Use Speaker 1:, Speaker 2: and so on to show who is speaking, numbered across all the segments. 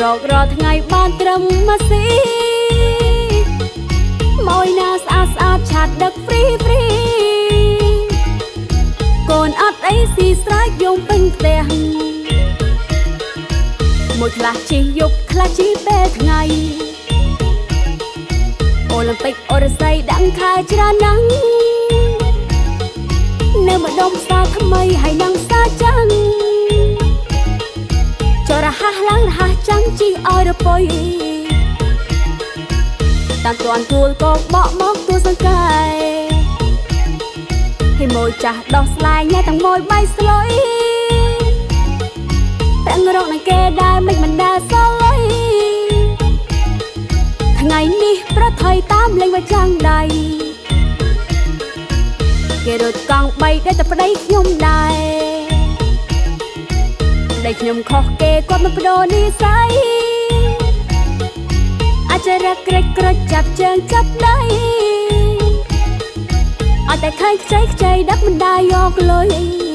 Speaker 1: រករត់ថ្ងៃបានត្រឹមមកស៊ីម៉ួយណាស្អាតស្អាតឆាតដឹកហ្វ្រីហ្វ្រីកូនអត់អីស៊ីស្រែកយំពេញផ្ទះមួយខ្លះជិះយប់ខ្លះជិះពេលថ្ងៃអូឡ িম্প ិកអូរស័យដាក់ខែច្រើនណាស់នៅម្ដុំផ្សារថ្មីហើយនឹងផ្សារចាំងចរហះឡើងរហ័សចាំងជិះឲ្យរពុយតាមទាន់ទួលក៏បកមកទួលសង្កែហើយម៉ួយចាស់ដោះស្លាយញ៉ែទាំងម៉ួយបៃស្លុយប្រាំងរកនឹងគេដែរមិនដែរសលុយថ្ងៃនេះប្រថុយតាមលេងវាចាំងដៃគេរត់កង់3ដែលតែប្តីខ្ញុំដែរប្តីខ្ញុំខុសគេគាត់មិនបដូរនិស័យអាចរកក្រេចក្រចចាប់ជើងចាប់ដៃអត់តែឃើញខ្ចីខ្ចីដាក់មិនដែរយកលុយ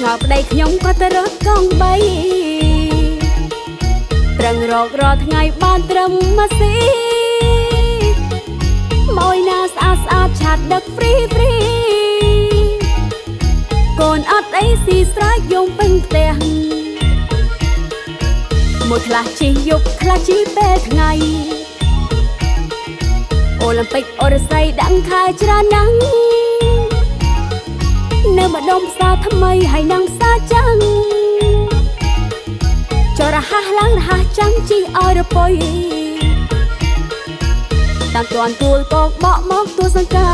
Speaker 1: ឆ្ងល់ប្តីខ្ញុំក៏ទៅរត់កង់3ប្រឹងរករកថ្ងៃបានត្រឹមមកស៊ីម៉ួយណាស្អាតស្អាតឆាតដឹកហ្វ្រីហ្វ្រីកូនអត់អីស៊ីស្រែកយំពេញផ្ទះមួយខ្លះជិះយប់ខ្លះជិះពេលថ្ងៃអូឡ িম্প ិកអូរស័យដាក់ខែច្រើនណាស់នៅម្ដុំផ្សារថ្មីហើយនឹងផ្សារចាំងចរហះឡើងរហ័សចាំងជិះឲ្យរពុយតាមទាន់ទួលក៏បកមកទួលសង្កែ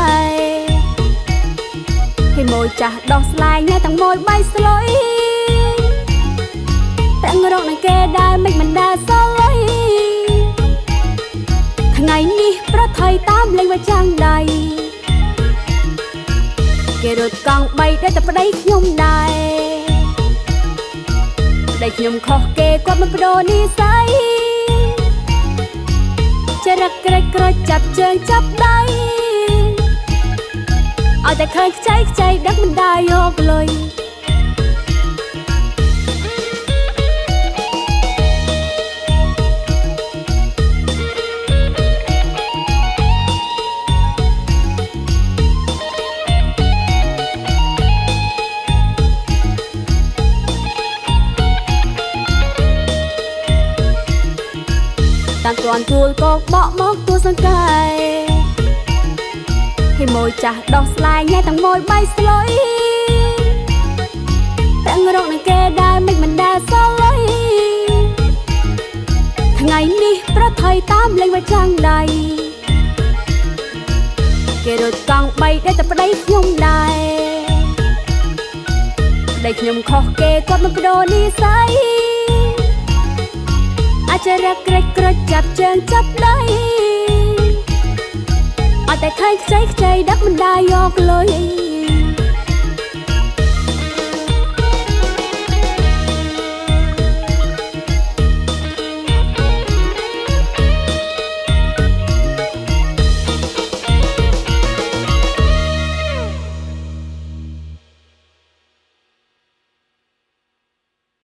Speaker 1: ហើយម៉ួយចាស់ដោះស្លាយញ៉ែទាំងម៉ួយបៃស្លុយប្រាំងរកនឹងគេដែរមិនដែរសលុយថ្ងៃនេះប្រថុយតាមលេងវាចាំងដៃគេរត់កង់3ដែលតែប្តីខ្ញុំដែរប្តីខ្ញុំខុសគេគាត់មិនបដូរនិស័យចរកក្រេចក្រចចាប់ជើងចាប់ដៃឲ្យតែឃើញខ្ចីខ្ចីដាក់មិនដែរយកលុយតាមទាន់ទួលក៏បកមកទួលសង្កែហើយម៉ួយចាស់ដោះស្លាយញ៉ែទាំងម៉ួយបៃស្លុយប្រាំងរកនឹងគេដែរមិនដែរសលុយថ្ងៃនេះប្រថុយតាមលេងវាចាំងដៃគេរត់កង់3ដែលតែប្តីខ្ញុំដែរប្តីខ្ញុំខុសគេគាត់មិនបដូរនិស័យអាចរកក្រេចក្រចចាប់ជើងចាប់ដៃអត់តែឃើញខ្ចីខ្ចីដាក់មិនដែរយកលុយ